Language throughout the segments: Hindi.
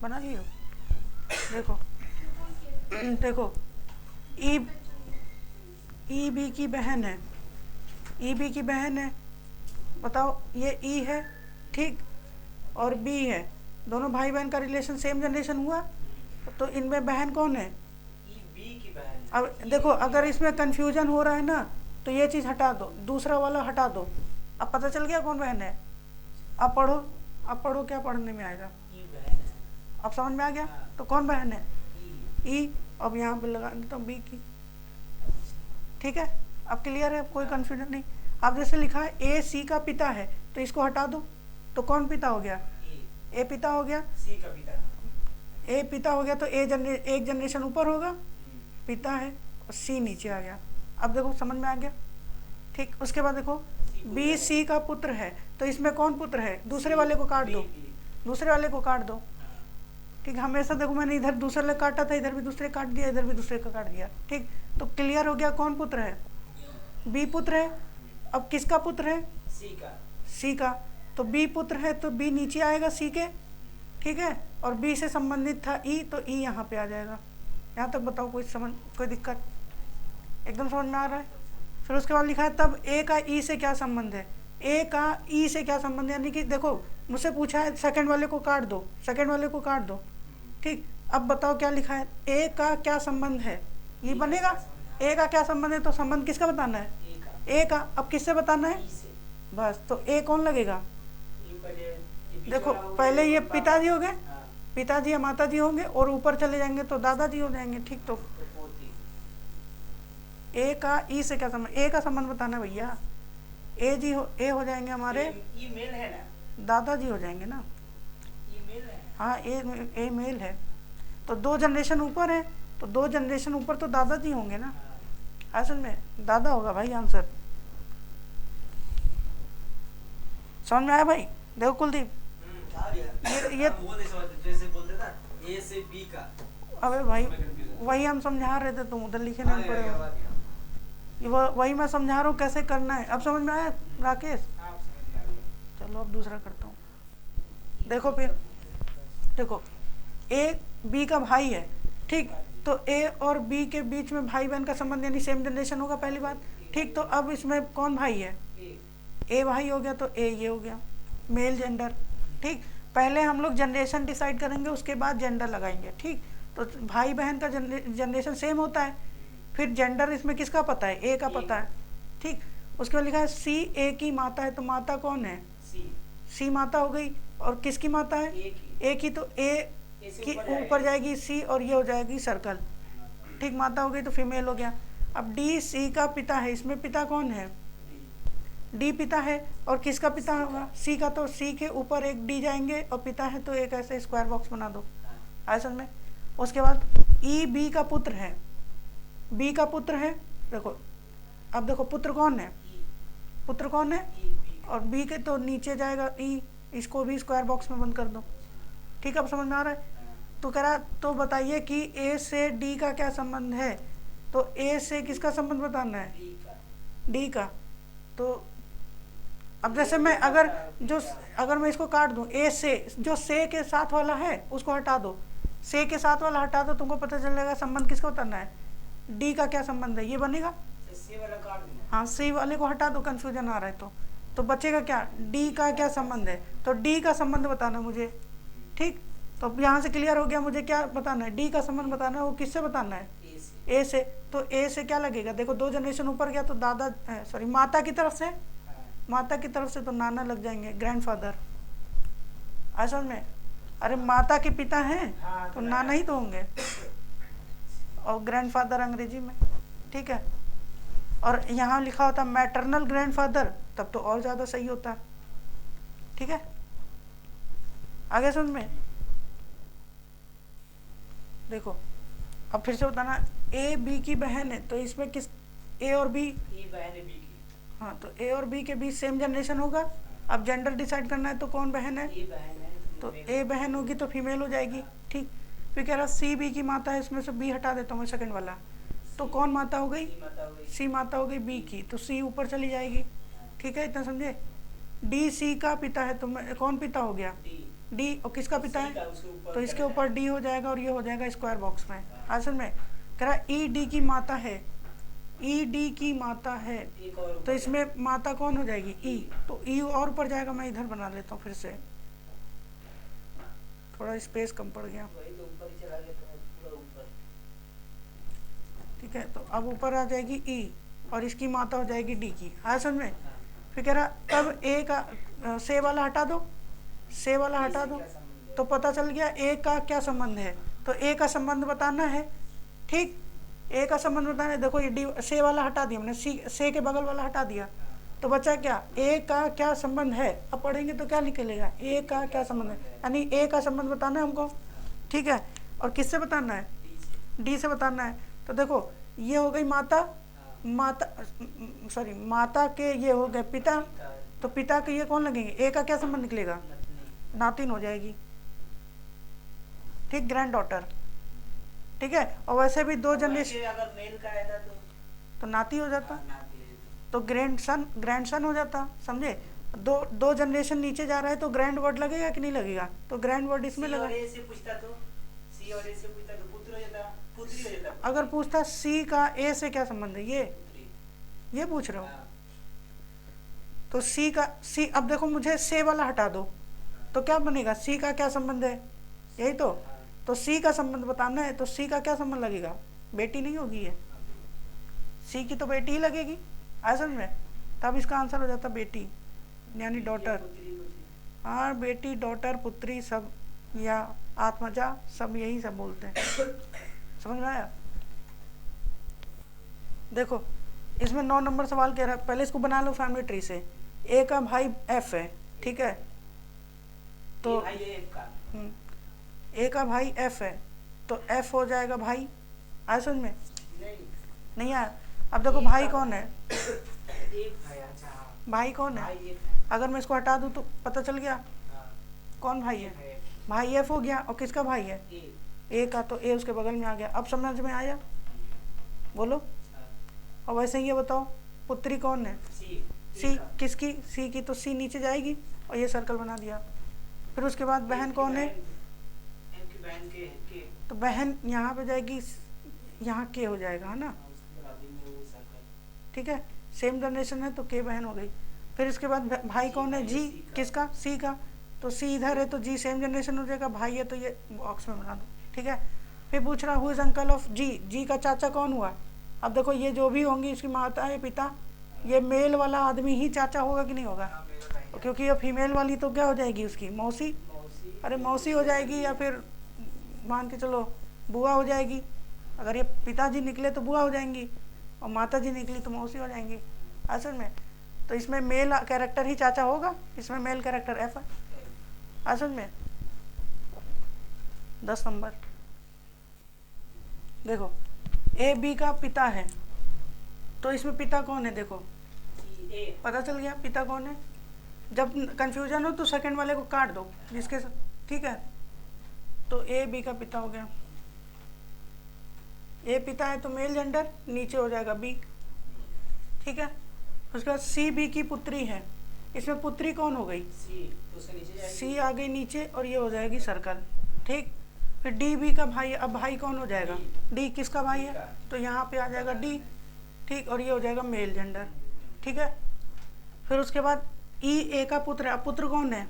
बना लियो। देखो देखो, ई बी की बहन है, ई बी की बहन है, बताओ ये ई है, ठीक, और बी है, दोनों भाई बहन का रिलेशन सेम जनरेशन हुआ, तो इनमें बहन कौन है? बी की बहन। अब देखो अगर इसमें कंफ्यूजन हो रहा है ना, तो ये चीज़ हटा दो, दूसरा वाला हटा दो, अब पता चल गया कौन बहन है। अब पढ़ो, अब पढ़ो, क्या पढ़ने में आएगा, अब समझ में आ गया। तो कौन बहन है? ई। अब यहाँ पे लगा देता हूँ बी की, ठीक है, अब क्लियर है, कोई कंफ्यूजन नहीं। अब जैसे लिखा है ए सी का पिता है, तो इसको हटा दो, तो कौन पिता हो गया? ए पिता हो गया, सी का पिता। ए पिता हो गया तो एक जनरेशन ऊपर होगा, पिता है, और सी नीचे आ गया। अब देखो समझ में आ गया, ठीक। उसके बाद देखो बी सी का पुत्र है, तो इसमें कौन पुत्र है? दूसरे वाले को काट दो, दूसरे वाले को काट दो, ठीक। हमेशा देखो मैंने इधर दूसरे वाले काटा था, इधर भी दूसरे काट दिया, इधर भी दूसरे का काट दिया, ठीक। तो क्लियर हो गया कौन पुत्र है? बी पुत्र है। अब किसका पुत्र है? सी का। सी का, तो बी पुत्र है तो बी नीचे आएगा सी के, ठीक है, और बी से संबंधित था ई, तो ई यहाँ पे आ जाएगा। यहाँ तक बताओ कोई दिक्कत? एकदम समझ में आ रहा है। फिर उसके बाद लिखा है तब ए का ई से क्या संबंध है? ए का ई से क्या संबंध है, यानी कि देखो मुझसे पूछा है सेकंड वाले को काट दो, सेकंड वाले को काट दो, ठीक। अब बताओ क्या लिखा है, ए का क्या संबंध है, ये बनेगा। ए का क्या संबंध है, तो संबंध किसका बताना है? ए का। अब किससे बताना है? बस, तो ए कौन लगेगा? देखो पहले ये पिताजी हो गए, पिताजी या माताजी होंगे, और ऊपर चले जाएंगे तो दादाजी हो जाएंगे, ठीक। तो ए का ई से क्या संबंध? ए का संबंध बताना है भैया। ए हो जाएंगे हमारे, ई मेल है ना, दादाजी हो जाएंगे ना। ई मेल है। हाँ, ए मेल है, तो 2 जनरेशन ऊपर है, तो 2 जनरेशन ऊपर तो दादाजी होंगे ना, असल में दादा होगा भाई आंसर। समझ में आया भाई? देखो कुलदीप, ये जैसे बोलते था ए से बी का। अबे भाई वही हम समझा रहे थे, तुम उधर लिखे नहीं पड़े, वही मैं समझा रहा हूँ कैसे करना है। अब समझ में आया राकेश? चलो अब दूसरा करता हूँ। देखो फिर देखो, ए बी का भाई है, ठीक। तो ए और बी के बीच में भाई बहन का संबंध, यानी सेम जनरेशन होगा, पहली बात, ठीक। तो अब इसमें कौन भाई है? ए भाई हो गया, तो ए ये हो गया, मेल जेंडर, ठीक। पहले हम लोग जनरेशन डिसाइड करेंगे, उसके बाद जेंडर लगाएंगे, ठीक। तो भाई बहन का जनरेशन सेम होता है, फिर जेंडर इसमें किसका पता है? ए का पता है, ठीक। उसके बाद लिखा है सी ए की माता है, तो माता कौन है? सी माता हो गई, और किसकी माता है? ए की, तो ए की ऊपर जाएगी सी, और ये हो जाएगी सर्कल, ठीक। माता हो गई तो फीमेल हो गया। अब डी सी का पिता है, इसमें पिता कौन है? डी पिता है, और किसका पिता होगा? सी का, तो सी के ऊपर एक डी जाएंगे, और पिता है तो एक ऐसे स्क्वायर बॉक्स बना दो आसन में। उसके बाद ई बी का पुत्र है, बी का पुत्र है, देखो अब देखो पुत्र कौन है? पुत्र कौन है? और बी के तो नीचे जाएगा ई, इसको भी स्क्वायर बॉक्स में बंद कर दो, ठीक। अब समझ में आ रहा है? तो कह रहा तो बताइए कि ए से डी का क्या संबंध है, तो ए से किसका संबंध बताना है? डी का। तो अब जैसे मैं अगर मैं इसको काट दूं, ए से जो से के साथ वाला है उसको हटा दो, से के साथ वाला हटा दो, तुमको पता चल जाएगा संबंध किसका बताना है, डी का क्या संबंध है, ये बनेगा। सी वाला काट देना। हाँ, सी वाले को हटा दो, कंफ्यूजन आ रहा है तो बचेगा क्या, डी का क्या संबंध है, तो डी का संबंध बताना मुझे, ठीक। तो अब यहाँ से क्लियर हो गया, मुझे क्या बताना है, डी का संबंध बताना है। वो किससे बताना है? ए से। तो ए से क्या लगेगा, देखो 2 जनरेशन ऊपर गया तो दादा, सॉरी माता की तरफ से, माता की तरफ से तो नाना लग जाएंगे, ग्रैंडफादर। असल में अरे माता के पिता हैं तो नाना ही तो होंगे, और ग्रैंडफादर अंग्रेजी में, ठीक है। और यहाँ लिखा होता मैटरनल ग्रैंडफादर, तब तो और ज़्यादा सही होता, ठीक है। आगे समझ में? देखो अब फिर से बताना, ए बी की बहन है, तो इसमें किस, ए और बी, बहन है बी की। हाँ, तो ए और बी के बीच सेम जनरेशन होगा। अब जेंडर डिसाइड करना है, तो कौन बहन है? तो ए बहन होगी तो फीमेल हो जाएगी, ठीक। फिर कह रहा सी बी की माता है, इसमें से बी हटा देता हूँ मैं, सेकंड वाला, तो कौन माता हो गई? सी माता हो गई बी की, तो सी ऊपर चली जाएगी, ठीक है, इतना समझे। डी सी का पिता है, तो कौन पिता हो गया? डी, और किसका पिता सी का है उसके ऊपर तो इसके करना ऊपर डी हो जाएगा और ये हो जाएगा स्क्वायर बॉक्स में। असल में कह रहा ई डी की माता है, ई डी की माता है, है। एक और तो ऊपर इसमें माता कौन हो जाएगी ई, तो ई और ऊपर जाएगा। मैं इधर बना लेता हूँ फिर से, थोड़ा स्पेस कम पड़ गया। वही तो ऊपर ही चला गया तो पूरा ऊपर। ठीक है, तो अब ऊपर आ जाएगी ई और इसकी माता हो जाएगी डी की। हाँ समझ में। हाँ। फिर कह रहा तब ए का से वाला हटा दो, से वाला हटा दो, क्या संबंध है? तो पता चल गया ए का क्या संबंध है। तो ए का संबंध बताना है, ठीक, ए का संबंध बताना है। देखो ये डी से वाला हटा दिया हमने, सी से के बगल वाला हटा दिया, तो बचा क्या ए का क्या संबंध है। अब पढ़ेंगे तो क्या निकलेगा, ए का क्या संबंध है, यानी ए का संबंध बताना है हमको। ठीक है, और किससे बताना है, डी से बताना है। तो देखो ये हो गई माता, माता सॉरी माता के ये हो गए पिता, तो पिता के ये कौन लगेंगे, ए का क्या संबंध निकलेगा, नातिन हो जाएगी। ठीक, ग्रैंड डॉटर। ठीक है, और वैसे भी दो जनरेशन, वैसे अगर मेल का रहता तो नाती हो जाता, हाँ, नाती है। तो ग्रैंडसन हो जाता। समझे, दो जनरेशन नीचे जा रहा है तो ग्रैंड वर्ड लगेगा कि नहीं लगेगा, तो ग्रैंड वर्ड इसमें सी लगा। और ए से पूछता तो सी और ए से पूछता तो पुत्र हो जाता, पुत्री हो जाता। अगर पूछता सी का ए से क्या संबंध है, पुत्री। ये पूछ रहा हूँ, हाँ। तो सी का सी, अब देखो मुझे से वाला हटा दो तो क्या बनेगा, सी का क्या संबंध है, यही तो सी का संबंध बताना है। तो सी का क्या संबंध लगेगा, बेटी नहीं होगी ये, सी की तो बेटी ही लगेगी असल में, तब इसका आंसर हो जाता बेटी यानी डॉटर। पुत्री को सी। हाँ बेटी, डॉटर, पुत्री सब या आत्मजा सब यही सब बोलते हैं। समझ में आया। देखो इसमें 9 नंबर सवाल कह रहा है, पहले इसको बना लो फैमिली ट्री से। ए का भाई एफ है, ठीक है, तो भाई ये एक का ए का भाई एफ है, तो एफ हो जाएगा भाई। आया समझ में, नहीं नहीं आया। अब देखो भाई कौन है, एक भाई। अच्छा हाँ, भाई कौन है, भाई एक है। अगर मैं इसको हटा दूं तो पता चल गया हाँ, कौन भाई है, है भाई एफ हो गया। और किसका भाई है, ए। ए का, तो ए उसके बगल में आ गया। अब समझ में आया, बोलो। हाँ, और वैसे ही ये बताओ पुत्री कौन है, सी। सी किसकी, सी की, तो सी नीचे जाएगी और ये सर्कल बना दिया। फिर उसके बाद बहन कौन है, एम की बहन के तो बहन यहाँ पे जाएगी, यहाँ के हो जाएगा, है ना। हाँ, उसके बराबर में वो सर्कल। ठीक है, सेम जनरेशन है तो के बहन हो गई। फिर इसके बाद भाई कौन है, जी, किसका, सी का, तो सी इधर है तो जी सेम जनरेशन हो जाएगा। भाई है तो ये बॉक्स में बना दो। ठीक है, फिर पूछ रहा हु इज अंकल ऑफ जी, जी का चाचा कौन हुआ। अब देखो ये जो भी होंगी इसकी माता है पिता, ये मेल वाला आदमी ही चाचा होगा कि नहीं होगा, हाँ, मेरा भाई है। क्योंकि ये फीमेल वाली तो क्या हो जाएगी उसकी मौसी, मौसी। अरे मौसी हो जाएगी, या फिर मान के चलो बुआ हो जाएगी। अगर ये पिताजी निकले तो बुआ हो जाएंगी और माता जी निकली तो मौसी हो जाएंगी असल में। तो इसमें मेल कैरेक्टर ही चाचा होगा, इसमें मेल कैरेक्टर एफ है असल में। 10 नंबर देखो, ए बी का पिता है, तो इसमें पिता कौन है, देखो ए। पता चल गया पिता कौन है। जब कंफ्यूजन हो तो सेकंड वाले को काट दो जिसके साथ, ठीक है। तो ए बी का पिता हो गया, ए पिता है तो मेल जेंडर, नीचे हो जाएगा बी, ठीक है। उसके बाद सी बी की पुत्री है, इसमें पुत्री कौन हो गई, सी तो उसके नीचे जाएगी। सी आ गई नीचे और ये हो जाएगी सर्कल, ठीक। फिर डी बी का भाई, अब भाई कौन हो जाएगा, डी किसका भाई है, तो यहाँ पे आ जाएगा डी, ठीक, और ये हो जाएगा मेल जेंडर, ठीक है। फिर उसके बाद ई ए का पुत्र है, अब पुत्र कौन है,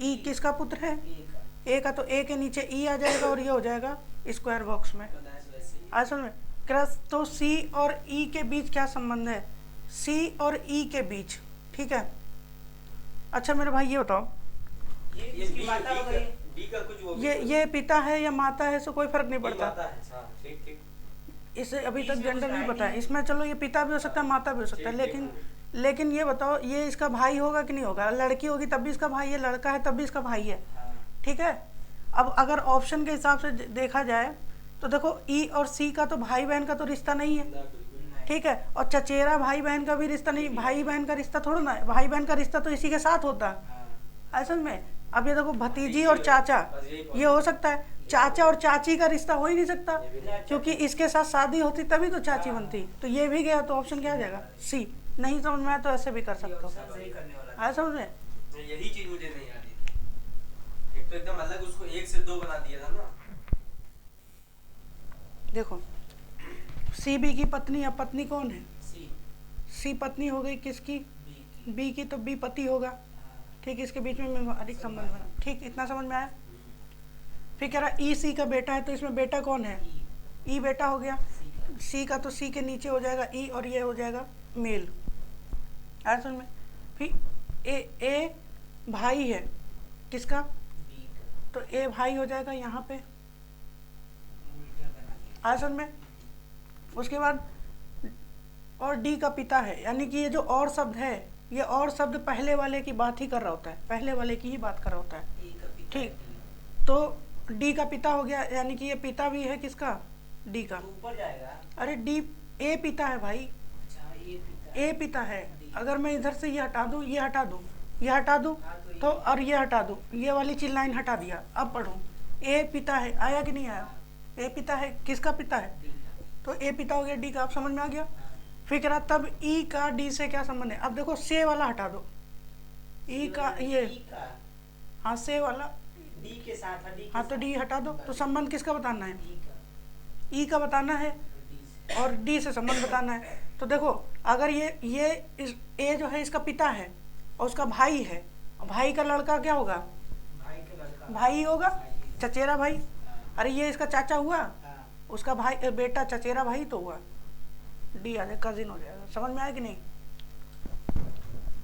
ई किसका पुत्र है, ए का। ए का, तो ए के नीचे ई आ जाएगा और ये हो जाएगा स्क्वायर बॉक्स में असल में। क्रस तो सी और ई के बीच क्या संबंध है, सी और ई के बीच, ठीक है। अच्छा मेरे भाई ये बताओ, ये इसकी माता हो गई। डी का कुछ वो ये पिता है या माता है, सो कोई फर्क नहीं पड़ता, हाँ, ठीक ठीक। इसे अभी तक इसमें जेंडर कुछ नहीं है पता है। नहीं। इसमें चलो ये पिता भी हो सकता है माता भी हो सकता है, ठीक, लेकिन ठीक। लेकिन ये बताओ ये इसका भाई होगा कि नहीं होगा, लड़की होगी तब भी इसका भाई है, लड़का है तब भी इसका भाई है, हाँ, ठीक है। अब अगर ऑप्शन के हिसाब से देखा जाए तो देखो ई और सी का तो भाई बहन का तो रिश्ता नहीं है, ना बिल्कुल। नहीं। ठीक है। और चचेरा भाई बहन का भी रिश्ता नहीं, भाई बहन का रिश्ता थोड़ा ना है, भाई बहन का रिश्ता तो इसी के साथ होता है हाँ, असल में। अब ये देखो भतीजी और चाचा, बस यही ये हो सकता है, चाचा और चाची का रिश्ता हो ही नहीं सकता, ये भी नहीं। क्योंकि इसके साथ शादी होती तभी तो चाची बनती। तो ये भी गया, तो ऑप्शन क्या आ जाएगा, सी। नहीं समझ में आया तो ऐसे भी कर ये सकते हो, ऑप्शन सही करने वाला था। आया समझ में। यही चीज मुझे नहीं आ रही थी। एक तो एकदम अलग उसको 1 से 2 बना दिया था ना। देखो सी बी की पत्नी, अब पत्नी कौन है? सी सी पत्नी हो गई किसकी? बी बी की, तो बी पति होगा। ठीक, इसके बीच में व्यवहारिक संबंध बना। ठीक, इतना समझ में आया? फिर कह रहा ई सी का बेटा है, तो इसमें बेटा कौन है? ई बेटा हो गया। सी का तो सी के नीचे हो जाएगा ई, और ये हो जाएगा मेल। आया समझ में? फिर ए भाई है किसका? बी का तो ए भाई हो जाएगा यहाँ पे। उल्टा बना दिया। आया समझ में? उसके बाद और डी का पिता है, यानी कि ये जो और शब्द है, ये और शब्द पहले वाले की बात ही कर रहा होता है, पहले वाले की ही बात कर रहा होता है। ए का पिता ठीक, डी। तो डी का पिता हो गया, यानी कि ये पिता भी है किसका? डी का। तो ऊपर जाएगा। अरे डी, ए पिता है भाई, अच्छा ये पिता ए पिता है। अगर मैं इधर से ये हटा दूँ, ये हटा दूँ, ये हटा दूँ, तो और ये हटा दूँ, ये वाली चीज लाइन हटा दिया। अब पढ़ो, ए पिता है, आया कि नहीं आया? ए पिता है, किसका पिता है? डी का। तो ए पिता हो गया डी का। आप समझ में आ गया? फिर कह रहा तब ई का डी से क्या संबंध है? अब देखो से वाला हटा दो, ई का ये, डी का हाँ से वाला, डी के साथ है, डी के हाँ तो साथ। डी हटा दो। तो संबंध किसका बताना है? डी का ई का बताना है, डी से। और डी से संबंध बताना है। तो देखो अगर ये इस ए जो है इसका पिता है और उसका भाई है, और भाई का लड़का क्या होगा? भाई का लड़का भाई होगा, भाई। चचेरा भाई। हाँ, अरे ये इसका चाचा हुआ, हाँ, उसका भाई बेटा चचेरा भाई तो हुआ, डी आ जाए, कजिन हो जाएगा। समझ में आया कि नहीं?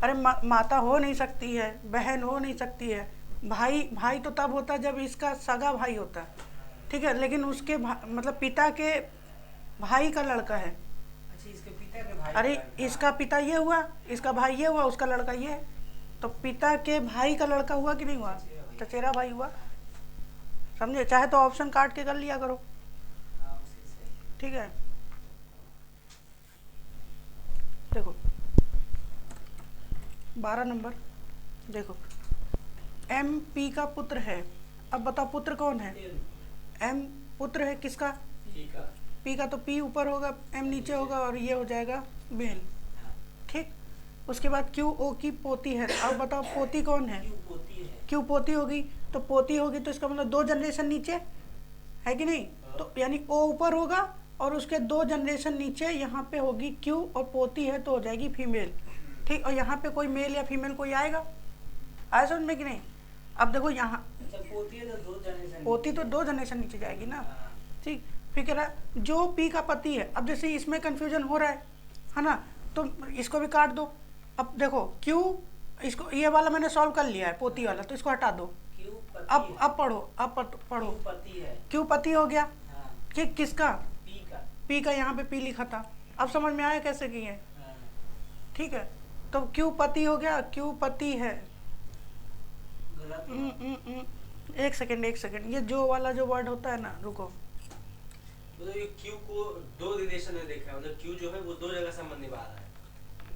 अरे माता हो नहीं सकती है, बहन हो नहीं सकती है, भाई तो तब होता है जब इसका सगा भाई होता है, ठीक है, लेकिन उसके मतलब पिता के भाई का लड़का है। अच्छा इसके पिता के भाई अरे का लड़का। इसका पिता ये हुआ, इसका भाई ये हुआ, उसका लड़का ये, तो पिता के भाई का लड़का हुआ कि नहीं हुआ? चचेरा भाई हुआ। समझे? चाहे तो ऑप्शन काट के कर लिया करो, हाँ, उसी से। ठीक है। देखो 12 नंबर, देखो एम पी का पुत्र है। अब बताओ पुत्र कौन है? एम पुत्र है किसका? ठीक है। पी का, तो पी ऊपर होगा, एम नीचे होगा, और ये हो जाएगा मेल। ठीक, उसके बाद क्यू ओ की पोती है। अब बताओ पोती कौन है? क्यों पोती है? क्यू पोती होगी, तो पोती होगी तो इसका मतलब 2 जनरेशन नीचे है कि नहीं? तो यानी ओ ऊपर होगा और उसके 2 जनरेशन नीचे यहाँ पे होगी क्यू, और पोती है तो हो जाएगी फीमेल। ठीक, और यहाँ पे कोई मेल या फीमेल कोई आएगा? आया समझ में कि नहीं? अब देखो यहाँ अच्छा पोती है तो 2 जनरेशन। पोती तो 2 जनरेशन नीचे जाएगी ना। हाँ, ठीक, फिर कह रहा है जो पी का पति है। अब जैसे इसमें कंफ्यूजन हो रहा है ना, तो इसको भी काट दो। अब देखो क्यू, इसको ये वाला मैंने सॉल्व कर लिया है, पोती वाला, तो इसको हटा दो। क्यों पति अब पढ़ो, अब पढ़ो। क्यों पति है? क्यू पति हो गया, हाँ, कि किसका? पी का। पी का, यहाँ पे पी लिखा था। अब समझ में आया कैसे किए? हाँ, ठीक है, तो क्यू पति हो गया, क्यू पति है। गलत। एक सेकंड, ये जो वाला जो वर्ड होता है ना, रुको, मतलब ये क्यू को 2 रिलेशन में देखा है, मतलब क्यू जो है वो 2 जगह संबंध निभा रहा है।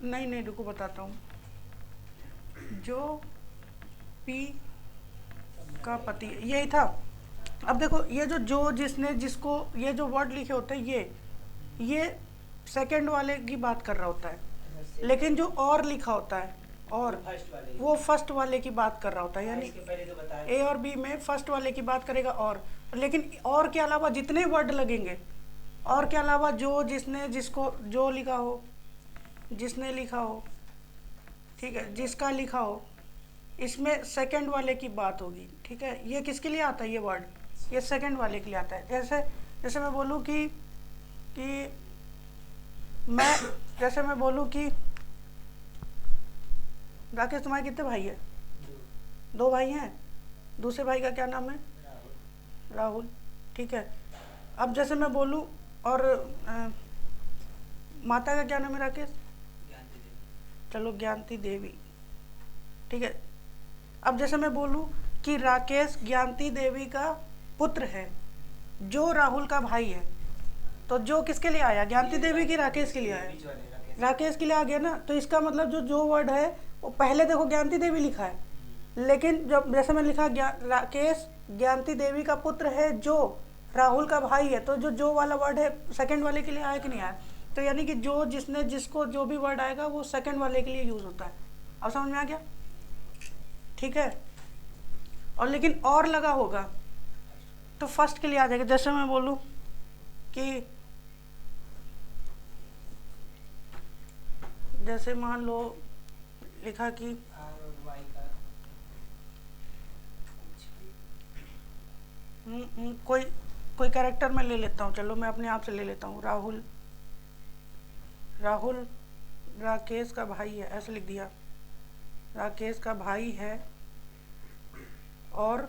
नहीं रुको बताता हूँ। जो पी का पति, यही था। अब देखो ये जो जिसने जिसको, ये जो वर्ड लिखे होते हैं ये सेकंड वाले की बात कर रहा होता है, लेकिन जो और लिखा होता है और फर्स्ट वाले वो फर्स्ट वाले की बात कर रहा होता है। यानी इसके पहले तो बताया। ए और बी में फर्स्ट वाले की बात करेगा, और लेकिन और के अलावा जितने वर्ड लगेंगे, और के अलावा जो जिसने जिसको जो लिखा हो, जिसने लिखा हो, ठीक है, जिसका लिखा हो, इसमें सेकंड वाले की बात होगी। ठीक है, ये किसके लिए आता है ये वर्ड? ये सेकंड वाले के लिए आता है। जैसे मैं बोलूँ कि मैं बोलूँ कि राकेश तुम्हारे कितने भाई है? 2 भाई हैं। दूसरे भाई का क्या नाम है? राहुल। ठीक है, अब जैसे मैं बोलूँ, और माता का क्या नाम है राकेश? चलो ज्ञानती देवी। ठीक है, अब जैसे मैं बोलूँ कि राकेश ज्ञानती देवी का पुत्र है, जो राहुल का भाई है, तो जो किसके लिए आया? ज्ञानती देवी की राकेश के लिए आया, बीच वाले राकेश। राकेश के लिए आ गया ना। तो इसका मतलब जो वर्ड है वो पहले देखो ज्ञानती देवी लिखा है, लेकिन जब जैसे मैं लिखा राकेश ज्ञानती देवी का पुत्र है जो राहुल का भाई है, तो जो वाला वर्ड है सेकंड वाले के लिए आया कि नहीं आया? तो यानी कि जो जिसने जिसको जो भी वर्ड आएगा वो सेकंड वाले के लिए यूज होता है। अब समझ में आ गया? ठीक है, और लेकिन और लगा होगा तो फर्स्ट के लिए आ जाएगा। जैसे मैं बोलूँ कि जैसे मान लो लिखा कि आर और वाई का कोई कोई कैरेक्टर मैं ले लेता हूँ, चलो मैं अपने आप से ले लेता हूँ। राहुल राहुल राकेश का भाई है, ऐसे लिख दिया। राकेश का भाई है और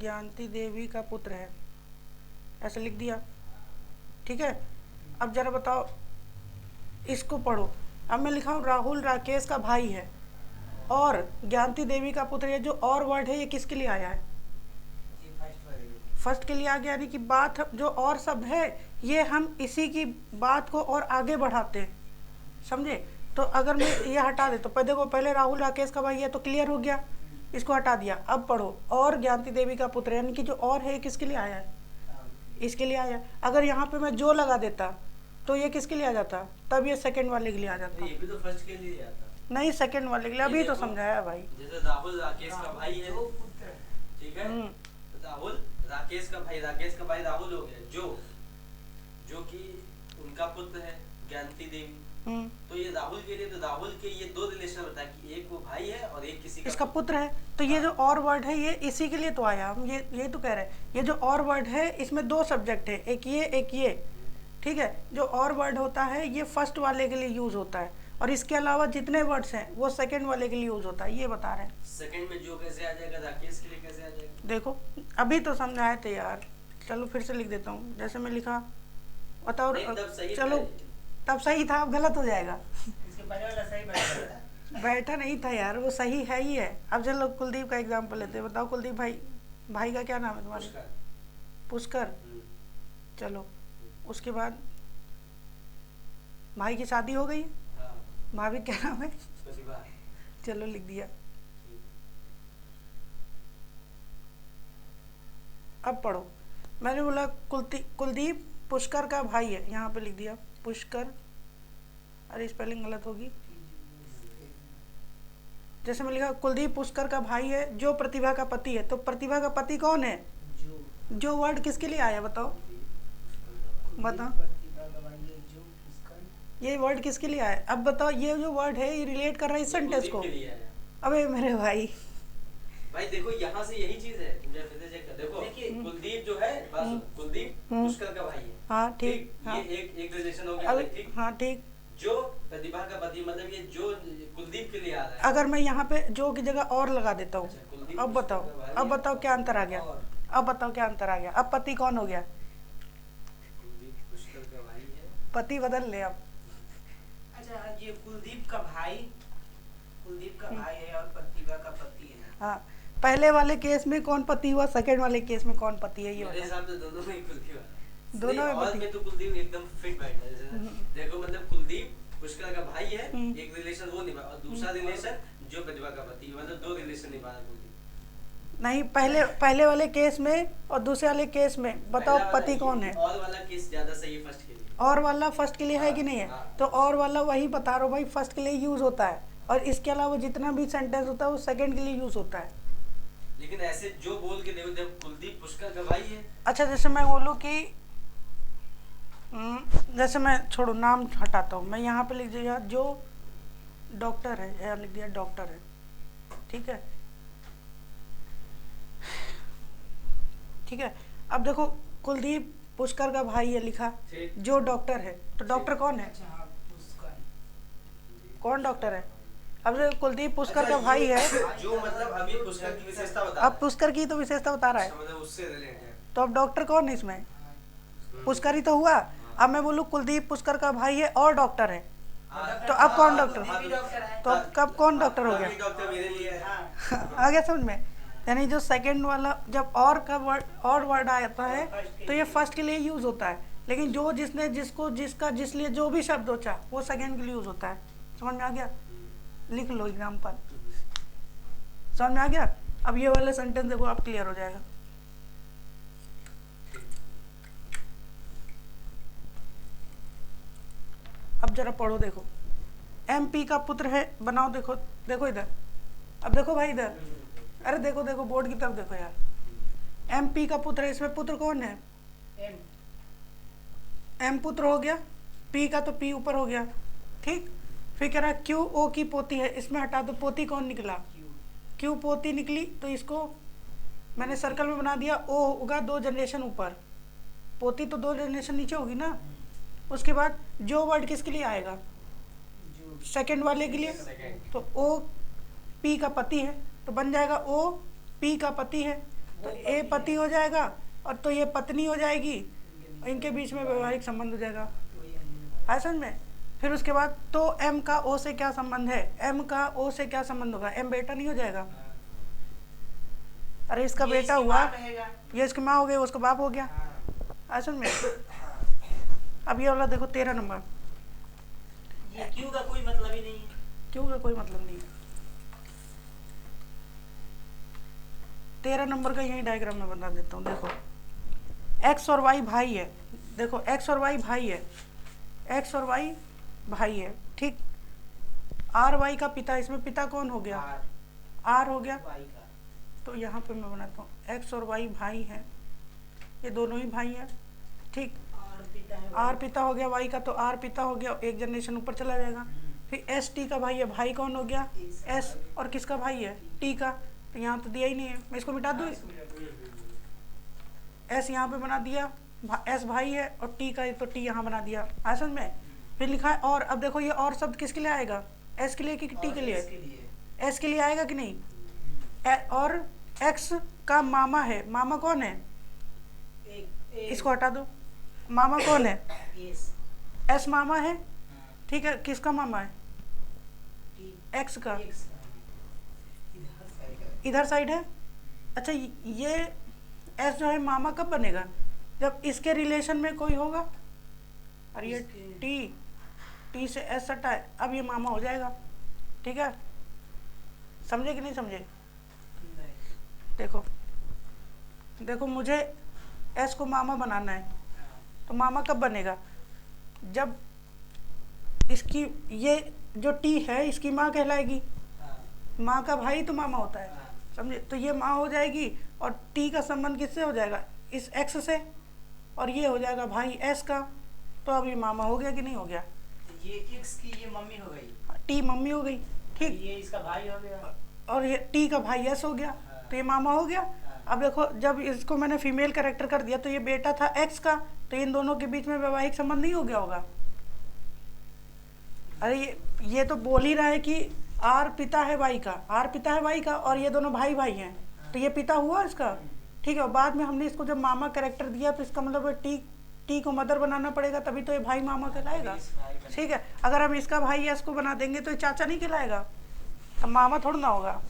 ज्ञानती देवी का पुत्र है, ऐसे लिख दिया। ठीक है, अब जरा बताओ इसको पढ़ो। अब मैं लिखा हूँ राहुल राकेश का भाई है और ज्ञानती देवी का पुत्र है। जो और वर्ड है ये किसके लिए आया है? ये फर्स्ट वाले फर्स्ट के लिए आ गया, यानी कि बात जो और सब है ये हम इसी की बात को और आगे बढ़ाते हैं, समझे? तो अगर मैं ये हटा दे तो देखो पहले राहुल राकेश का भाई है तो क्लियर हो गया, इसको हटा दिया। अब पढ़ो और ज्ञानती देवी का पुत्र, यानी कि जो और है किसके लिए आया है? इसके लिए आया। अगर यहाँ पे मैं जो लगा देता तो ये किसके लिए आ जाता? तब ये सेकंड वाले के लिए आ जाता। ये भी तो फर्स्ट के लिए आता। नहीं, सेकंड वाले के लिए। अभी तो समझाया भाई। जैसे राहुल राकेश का भाई है, दो पुत्र ठीक है, तो राहुल राकेश का भाई राहुल हो गया, जो कि उनका पुत्र है ज्ञानती देवी। तो ये राहुल के लिए, तो राहुल के ये दो रिलेशन होता है कि एक वो भाई है और एक किसी का इसका पुत्र है। तो ये जो और वर्ड है ये इसी के लिए तो आया। हम ये तो कह रहे हैं ये जो और वर्ड है इसमें दो सब्जेक्ट है, एक ये। ठीक है, जो और वर्ड होता है ये फर्स्ट वाले के लिए यूज होता है और इसके अलावा जितने वर्ड्स हैं वो सेकंड वाले के लिए यूज होता है, ये बता रहे हैं। सेकंड में जो कैसे आ जाएगा, राकेश के लिए कैसे आ जाएगा? देखो अभी तो समझाए थे यार, चलो फिर से लिख देता हूँ। जैसे मैं लिखा बताओ, चलो तब सही था, अब गलत हो जाएगा। इसके पहले वाला सही बैठा बैठा नहीं था यार, वो सही है ही है। अब चलो कुलदीप का एग्जाम्पल लेते हैं। बताओ कुलदीप भाई का क्या नाम है तुम्हारे? पुष्कर। चलो उसके बाद भाई की शादी हो गई, भाभी क्या नाम है? चलो लिख दिया। अब पढ़ो, मैंने बोला कुलदीप पुष्कर का भाई है, यहाँ पे लिख दिया पुष्कर। अरे स्पेलिंग गलत होगी। जैसे मैं लिखा कुलदीप पुष्कर का भाई है जो प्रतिभा का पति है, तो प्रतिभा का पति कौन है? जो वर्ड किसके लिए आया बताओ? ये वर्ड किसके लिए आया? अब बताओ, ये जो वर्ड है ये रिलेट कर रहा है इस सेंटेंस को। अबे मेरे भाई देखो यहाँ से यही चीज है, देखो कुलदीप जो है, कुलदीप पुष्कर का भाई है। हाँ ठीक, ये एक रिलेशन हो गया, ठीक। हाँ ठीक। जो प्रतिभा का पति, मतलब ये जो कुलदीप के लिए आ रहा है। अगर मैं यहाँ पे जो की जगह और लगा देता हूँ, अब बताओ क्या अंतर आ गया? अब बताओ क्या अंतर आ गया? अब पति कौन हो गया? पुष्कर का भाई है, पति बदल ले अब। अच्छा, ये कुलदीप का भाई है और प्रतिभा का पति है। हाँ, पहले वाले केस में कौन पति हुआ, सेकंड वाले केस में कौन पति है? ये मेरे हिसाब से दोनों में कुलदीप है। दोनों में और पति। में तो कुलदीप एकदम फिट बैठा है। देखो मतलब कुलदीप पुष्कर का भाई है, एक रिलेशन वो निभा और दूसरा रिलेशन जो प्रतिभा का पति, मतलब दो रिलेशन निभा रहा कुलदीप। नहीं, पहले वाले केस में और दूसरे वाले केस में बताओ पति कौन है? और वाला केस ज्यादा सही है फर्स्ट के लिए। और वाला फर्स्ट के लिए है कि नहीं है? तो और वाला वही बता रहा हूँ भाई, फर्स्ट के लिए यूज होता है और इसके अलावा जितना भी सेंटेंस होता है वो सेकंड के लिए यूज होता है। लेकिन ऐसे जो बोल के देखो, जब कुलदीप पुष्कर का भाई है। अच्छा, जैसे मैं बोलूँ कि जैसे मैं छोड़ो नाम हटाता हूँ, मैं यहाँ पे लिख दिया जो डॉक्टर है, यहाँ लिख दिया डॉक्टर है। ठीक है, ठीक है। अब देखो कुलदीप पुष्कर का भाई है लिखा, जो डॉक्टर है, तो डॉक्टर कौन है? कौन डॉक्टर है? अब जो कुलदीप पुष्कर का भाई है, जो मतलब अभी पुष्कर की विशेषता बता, अब पुष्कर की तो विशेषता बता रहा है, मतलब उससे रिलेटेड है। तो अब डॉक्टर कौन है इसमें? पुष्कर ही तो हुआ। अब मैं बोलूँ कुलदीप पुष्कर का भाई है और डॉक्टर है, तो अब कौन डॉक्टर? तो अब कब कौन डॉक्टर हो गया? डॉक्टर मेरे लिए है। आ गया समझ में? यानी जो सेकंड वाला जब और का वर्ड आता है तो ये फर्स्ट के लिए यूज होता है, लेकिन जो जिसने जिसको जिसका जिसलिए जो भी शब्द होता वो सेकंड के लिए यूज होता है। समझ में आ गया? लिख लो एग्जाम्पल। समझ में आ गया? अब ये वाले सेंटेंस देखो, आप क्लियर हो जाएगा। अब जरा पढ़ो, देखो MP का पुत्र है, बनाओ, देखो देखो इधर, अब देखो भाई इधर, अरे देखो देखो बोर्ड की तरफ देखो यार, MP का पुत्र है, इसमें पुत्र कौन है? M पुत्र हो गया, P का तो P ऊपर हो गया, ठीक। फिर कह रहा QO की पोती है, इसमें हटा दो, पोती कौन निकला? Q पोती निकली, तो इसको मैंने सर्कल में बना दिया, O होगा 2 जनरेशन ऊपर, पोती तो 2 जनरेशन नीचे होगी ना। उसके बाद जो वर्ड किसके लिए आएगा? सेकंड वाले के लिए, तो O P का पति है, तो बन जाएगा O P का पति है, तो A पति हो जाएगा, और तो ये पत्नी हो जाएगी, और इनके बीच में वैवाहिक संबंध हो जाएगा। है समझ में? फिर उसके बाद तो M का O से क्या संबंध है? M का O से क्या संबंध होगा? M बेटा नहीं हो जाएगा? अरे इसका बेटा हुआ, ये इसकी माँ हो गई, उसका बाप हो गया। है समझ में? अब ये वाला देखो 13 नंबर, ये क्यों का कोई मतलब ही नहीं है। क्यों का कोई मतलब नहीं है। 13 नंबर का यही डायग्राम में बता देता हूँ। देखो X और Y भाई है, देखो X और Y भाई है, X और Y भाई है, ठीक। RY का पिता, इसमें पिता कौन हो गया? R हो गया। तो यहाँ पे मैं बनाता हूँ X और Y भाई हैं, ये दोनों ही भाई हैं, ठीक। R पिता हो गया Y का, तो R पिता हो गया, एक जनरेशन ऊपर चला जाएगा। फिर S T का भाई है, भाई कौन हो गया? S, और किसका भाई है? T का, तो यहाँ तो दिया ही नहीं है, मैं इसको मिटा दूँ, S यहाँ पे बना दिया, S भाई है, और T का तो T यहाँ बना दिया। समझ में? फिर लिखा है और, अब देखो ये और शब्द किसके लिए आएगा? S के लिए कि T के लिए? S के लिए आएगा कि नहीं? और X का मामा है, मामा कौन है? इसको हटा दो, मामा कौन है? S मामा है, ठीक है। किसका मामा है? X का, इधर साइड है। अच्छा, ये S जो है मामा कब बनेगा? जब इसके रिलेशन में कोई होगा, और ये T से S हटा है, अब ये मामा हो जाएगा, ठीक है। समझे कि नहीं समझे? देखो देखो, मुझे S को मामा बनाना है, तो मामा कब बनेगा? जब इसकी, ये जो T है इसकी माँ कहलाएगी, माँ का भाई तो मामा होता है, समझे? तो ये माँ हो जाएगी, और T का संबंध किससे हो जाएगा? इस X से, और ये हो जाएगा भाई S का, तो अब ये मामा हो गया कि नहीं हो गया? ये X की ये मम्मी हो गई, T मम्मी हो गई, ठीक। ये इसका भाई हो गया, और ये T का भाई S हो गया, तो ये मामा हो गया। अब देखो, जब इसको मैंने फीमेल कैरेक्टर कर दिया, तो ये बेटा था X का, तो इन दोनों के बीच में वैवाहिक संबंध नहीं हो गया होगा? अरे ये तो बोल ही रहा है कि R पिता है Y का, R पिता है Y का, और ये दोनों भाई भाई हैं, तो ये पिता हुआ इसका, ठीक है। और बाद में हमने इसको जब मामा कैरेक्टर दिया, तो इसका मतलब T को मदर बनाना पड़ेगा, तभी तो ये भाई मामा कहलाएगा, ठीक है। अगर हम इसका भाई S को बना देंगे तो ये चाचा नहीं कहलाएगा, अब मामा थोड़ा ना होगा,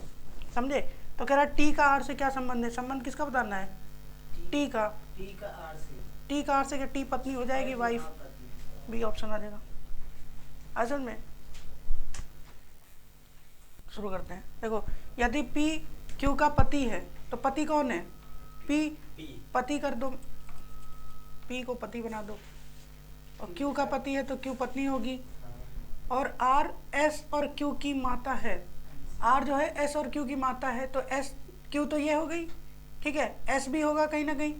समझे? तो कह रहा है T का R से क्या संबंध है? संबंध किसका बताना है? T का R से, T पत्नी हो जाएगी, वाइफ, बी ऑप्शन आ जाएगा। असल में शुरू करते हैं। देखो, यदि P Q का पति है, तो पति कौन है? P पति कर दो, P को पति बना दो, और Q का पति है तो Q पत्नी होगी, और R S और Q की माता है। R जो है S और Q की माता है, तो S Q तो ये हो गई, ठीक है। S भी होगा कहीं ना कहीं,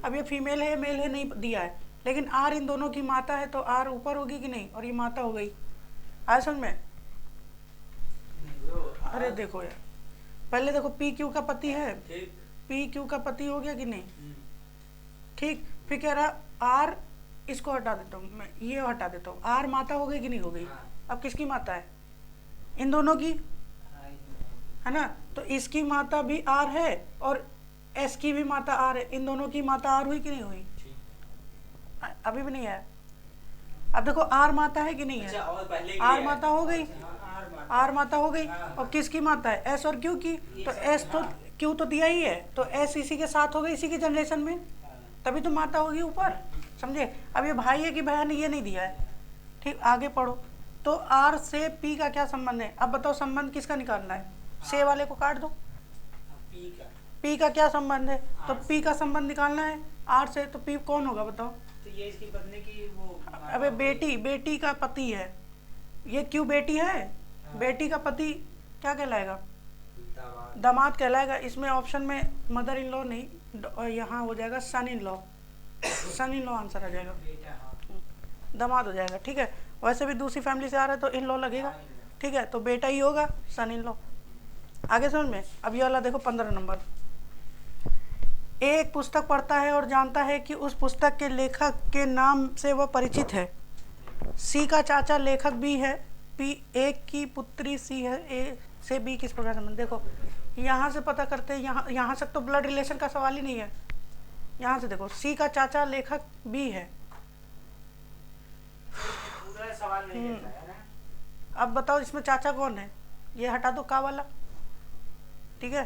अब ये फीमेल है मेल है नहीं दिया है, लेकिन R इन दोनों की माता है, तो R ऊपर होगी कि नहीं, और ये माता हो गई। आज समझ में? अरे देखो यार, पहले देखो P Q का पति है, P Q का पति हो गया कि नहीं, ठीक। फिर कह रहा R, इसको हटा देता हूँ मैं, ये हटा देता हूँ, R माता हो गई कि नहीं हो गई? अब किसकी माता है? इन दोनों की, है ना। तो इसकी माता भी R है, और S की भी माता R है, इन दोनों की माता R हुई कि नहीं हुई? अभी भी नहीं है। अब देखो R माता है कि नहीं है? R माता हो गई, R माता हो गई, और किसकी माता है? S और Q की, तो S तो Q तो दिया ही है, तो S इसी के साथ हो गई, इसी के जनरेशन में, तभी तो माता होगी ऊपर, समझे? अब ये भाई है कि बहन, ये नहीं दिया है, ठीक। आगे पढ़ो, तो R से P का क्या संबंध है? अब बताओ संबंध किसका निकालना है? से वाले को काट दो, P का क्या संबंध है? तो P का संबंध निकालना है R से, तो P कौन होगा बताओ? तो ये इसकी पत्नी की वो, अबे बेटी का पति है, ये क्यों बेटी है, बेटी का पति क्या कहलाएगा, दामाद। दामाद कहलाएगा। इसमें ऑप्शन में मदर इन लॉ नहीं, यहाँ हो जाएगा son in law, son in law answer आ जाएगा, बेटा हाँ दामाद हो जाएगा। ठीक है, वैसे भी दूसरी फैमिली से आ रहा है तो इन लॉ लगेगा। ठीक है, तो बेटा ही होगा, सन इन लॉ। आगे समझ में। अब ये वाला देखो 15 नंबर। एक पुस्तक पढ़ता है और जानता है कि उस पुस्तक के लेखक के नाम से वह परिचित है। सी का चाचा लेखक बी है, पी एक की पुत्री सी है, ए से बी किस प्रकार संबंध। देखो यहाँ से पता करते हैं, यहाँ से तो ब्लड रिलेशन का सवाल ही नहीं है। यहाँ से देखो सी का चाचा लेखक बी है। पूरा सवाल नहीं रहता है ना। अब बताओ इसमें चाचा कौन है, ये हटा दो का वाला। ठीक है,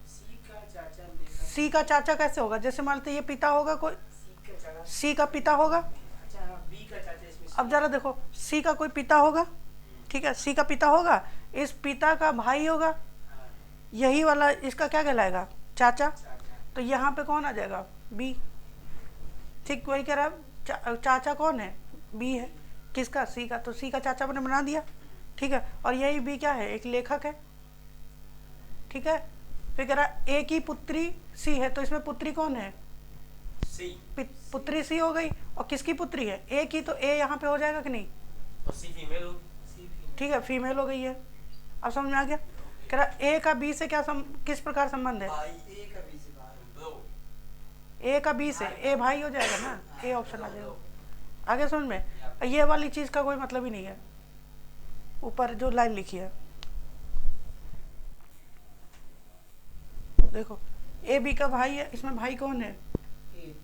सी का चाचा लेखक, सी का चाचा कैसे होगा, जैसे मानते ये पिता होगा कोई, सी का चाचा, सी का पिता होगा। अच्छा हाँ, बी का चाचा इसमें अब जरा देखो सी का कोई पिता होगा, ठीक है, सी का पिता होगा, इस पिता का भाई होगा, हाँ, यही वाला इसका क्या कहलाएगा, चाचा। चाचा तो यहाँ पे कौन आ जाएगा, बी। ठीक, वही कह रहा है, चाचा कौन है, बी है, किसका, सी का। तो सी का चाचा मैंने बना दिया। ठीक है, और यही बी क्या है, एक लेखक है। ठीक है, फिर कह रहा है ए की पुत्री सी है, तो इसमें पुत्री कौन है, सी। पुत्री सी हो गई। और किसकी पुत्री है, ए की, तो ए यहाँ पे हो जाएगा कि नहीं। और सी फीमेल हो। सी फीमेल। ठीक है, फीमेल हो गई है। अब समझ में आ गया। कह रहा ए का बी से क्या किस प्रकार संबंध है, ए का बी से बाहर ब्रो। ए का बी से, ए भाई हो जाएगा ना, ए ऑप्शन आ जाएगा। आगे समझ में। ये वाली चीज का कोई मतलब ही नहीं है, ऊपर जो लाइन लिखी है देखो, ए बी का भाई है, इसमें भाई कौन है, ए,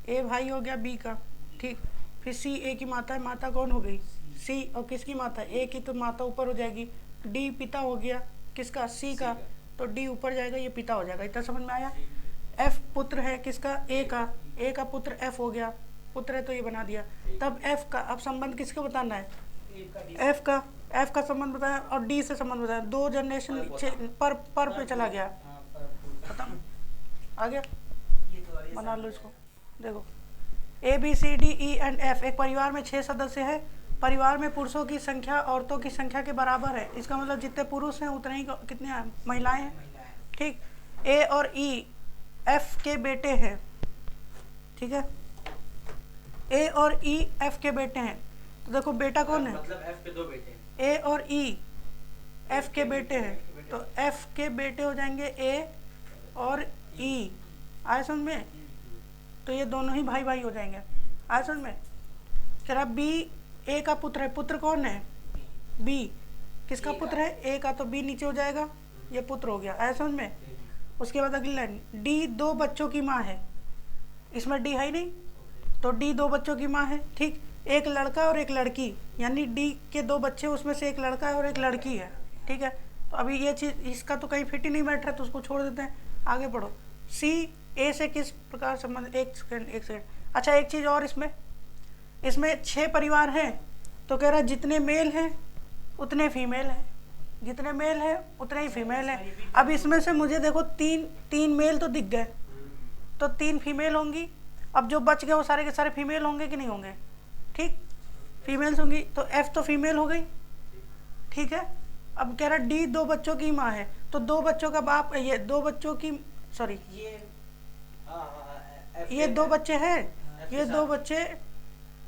ए भाई हो गया बी का। ठीक, फिर सी ए की माता है, माता कौन हो गई, सी। और किसकी माता, ए की, तो माता ऊपर हो जाएगी। डी पिता हो गया किसका, सी का, तो डी ऊपर जाएगा, ये पिता हो जाएगा। इतना समझ में आया। एफ पुत्र है किसका, ए का पुत्र एफ हो गया, पुत्र है तो ये बना दिया। तब एफ का, अब संबंध किसको बताना है, ए का बी एफ का संबंध बताया और डी से संबंध बताया। 2 जनरेशन पर पे चला गया, हाँ, पर खत्म, आ गया। ये तो और ये बना सब लो इसको। देखो A B C D E and F, एक परिवार में 6 सदस्य है। परिवार में पुरुषों की संख्या औरतों की संख्या के बराबर है। इसका मतलब जितने पुरुष हैं उतने ही कितने हैं, महिलाएं हैं। महिलाएं। ठीक, ए और ई एफ के बेटे हैं। ठीक है, ए और ई एफ के बेटे हैं। तो देखो बेटा कौन है, मतलब एफ के 2 बेटे हैं। ए और ई एफ के बेटे हैं, तो एफ के बेटे हो जाएंगे ए और ई। आए समझ में। तो ये दोनों ही भाई भाई हो जाएंगे। आए समझ में। कह रहा बी ए का पुत्र है, पुत्र कौन है, बी। किसका पुत्र है, ए का, तो बी नीचे हो जाएगा, ये पुत्र हो गया। आए समझ में। उसके बाद अगली लाइन, डी 2 बच्चों की माँ है। इसमें डी है ही नहीं, तो डी 2 बच्चों की माँ है। ठीक, एक लड़का और एक लड़की, यानी डी के 2 बच्चे, उसमें से एक लड़का है और एक लड़की है। ठीक है, तो अभी ये चीज़ इसका तो कहीं फिट ही नहीं बैठ रहा, तो उसको छोड़ देते हैं, आगे बढ़ो। सी ए से किस प्रकार संबंध, एक सेकेंड। अच्छा, एक चीज़ और, इसमें 6 परिवार हैं, तो कह रहा है जितने मेल हैं उतने फीमेल हैं, जितने मेल हैं उतने ही फीमेल हैं। अब इसमें से मुझे देखो तीन मेल तो दिख गए, तो 3 फीमेल होंगी। अब जो बच गए वो सारे के सारे फीमेल होंगे कि नहीं होंगे, ठीक, फीमेल्स होंगी, तो एफ तो फीमेल हो गई। ठीक है, अब कह रहा डी 2 बच्चों की माँ है, तो 2 बच्चों का बाप, ये 2 बच्चों की, सॉरी ये 2 बच्चे हैं, ये 2 बच्चे,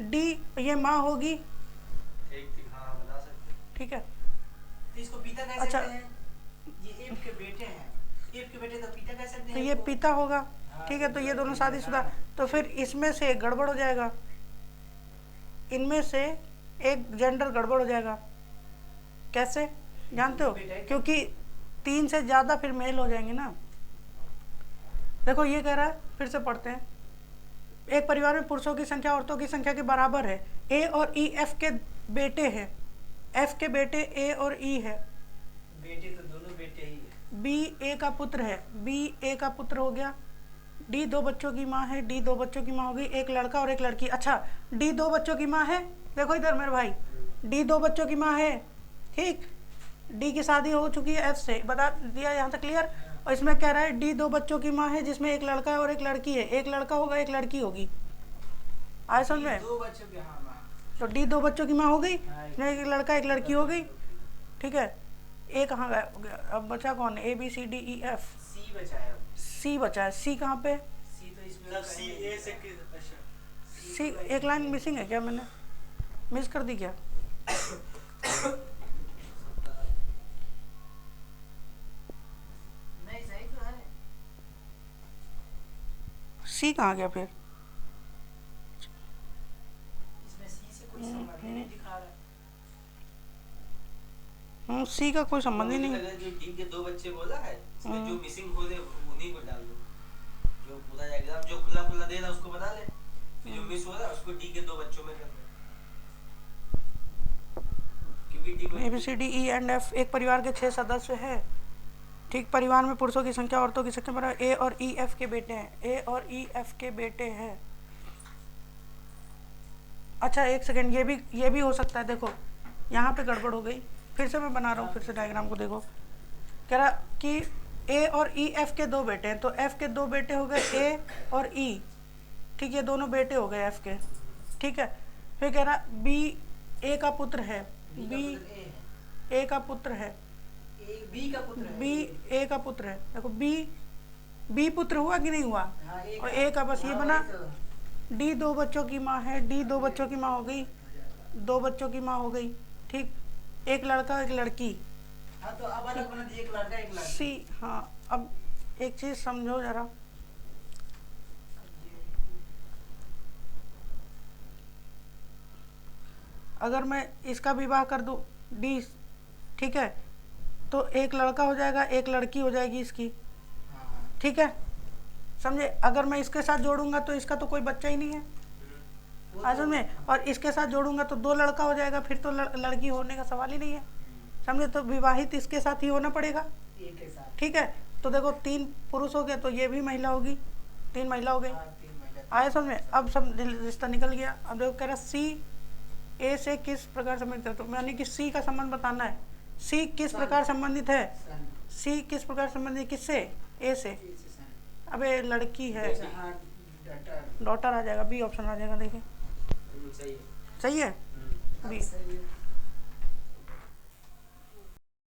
डी ये माँ होगी। हाँ, बता सकते हैं। ठीक है, तो इसको पिता कह अच्छा। सकते हैं। ये एफ के बेटे हैं, एफ के बेटे तो पिता कह सकते तो हैं ये इनको। पिता होगा। ठीक है, तो ये दोनों शादीशुदा, तो फिर इसमें से एक गड़बड़ हो जाएगा, इनमें से एक जेंडर गड़बड़ हो जाएगा। कैसे जानते हो, क्योंकि 3 से ज़्यादा फिर मेल हो जाएंगे ना। देखो ये कह रहा है, फिर से पढ़ते हैं, एक परिवार में पुरुषों की संख्या औरतों की संख्या के बराबर है। ए और ई एफ के बेटे हैं, एफ के बेटे ए और ई है। बेटे तो दोनों बेटे ही है। बी ए का पुत्र है, बी ए का पुत्र हो गया। डी 2 बच्चों की माँ है, डी 2 बच्चों की माँ हो गई, एक लड़का और एक लड़की। अच्छा, डी 2 बच्चों की माँ है, देखो इधर मेरे भाई, डी 2 बच्चों की माँ है। ठीक, डी की शादी हो चुकी है एफ से, बता दिया यहाँ तक क्लियर। और इसमें कह रहा है डी 2 बच्चों की माँ है, जिसमें एक लड़का है और एक लड़की है। एक लड़का होगा एक लड़की होगी। आए समझ में। 2 बच्चों के, हाँ माँ। तो डी दो बच्चों की माँ हो गई, हाँ, एक लड़का एक लड़की हो गई, ठीक है। ए कहाँ गया हो गया, अब बचा कौन, A B C D E F, C बचा है अब। सी बचा है। सी कहाँ पे, सी तो इसमें मतलब कहीं सी नहीं ए लिखा से है। अच्छा सी एक लाइन मिसिंग है क्या, मैंने मिस कर दी क्या? नहीं सही तो है। सी कहाँ गया फिर? इसमें सी से कोई संबंध ही नहीं दिखा रहा है। सी का कोई संबंध ही मुझे नहीं। लगा जो डी के दो बच्चे बोला है, इसमें जो मिसिंग हो रहे उन्हीं को डाल दो। जो पूरा डायग्राम जो खुला खुला दे रहा है उसको बना ले, फिर जो मिस हो रहा है उसको डी के दो बच्चों में कर दे। क्योंकि D A B C D E and F एक परिवार के 6 सदस्य हैं, ठीक। परिवार में पुरुषों की संख्या औरतों की संख्या बराबर। ए और ई एफ के बेटे हैं, ए और ई एफ के बेटे हैं। अच्छा एक सेकेंड, ये भी हो सकता है। देखो यहाँ पे गड़बड़ हो गई, फिर से मैं बना रहा हूँ, फिर से डायग्राम को देखो। कह रहा कि ए और ई एफ के दो बेटे हैं, तो एफ के दो बेटे हो गए ए और ई, ठीक, ये दोनों बेटे हो गए एफ के, ठीक है। फिर कह रहा बी ए का पुत्र है, बी ए का पुत्र है, बी का पुत्र है। बी ए का पुत्र है। देखो बी पुत्र हुआ कि नहीं हुआ, हाँ, और ए का बस ये बना। वही तो। डी दो बच्चों की माँ है, डी दो बच्चों की माँ हो गई, दो बच्चों की माँ हो गई, ठीक। एक लड़का एक लड़की, हाँ तो अब अलग बना दिए, एक लड़का एक लड़की। सी। हाँ अब एक चीज समझो जरा, अगर मैं इसका विवाह कर दूं डी, ठीक है, तो एक लड़का हो जाएगा एक लड़की हो जाएगी इसकी, हाँ। ठीक है, समझे। अगर मैं इसके साथ जोड़ूंगा तो इसका तो कोई बच्चा ही नहीं है, वो असल तो- में। और इसके साथ जोड़ूंगा तो दो लड़का हो जाएगा, फिर तो लड़की होने का सवाल ही नहीं है, समझे। तो विवाहित इसके साथ ही होना पड़ेगा, एक के साथ। ठीक है। तो देखो 3 पुरुष हो गए, तो ये भी महिला होगी, 3 महिला हो गई, हाँ, 3 महिला। आया समझ में। अब सब रिश्ता निकल गया। अब देखो कह रहा सी ए से किस प्रकार संबंधित है, तो यानी कि सी का संबंध बताना है। सी किस प्रकार संबंधित है, सन। सी किस प्रकार संबंधित है, किससे, ए से। ए से सन। अबे लड़की है, अच्छा, हाँ, डॉटर। डॉटर आ जाएगा, बी ऑप्शन आ जाएगा, देखिए सही है। सही है अब बी। सही है।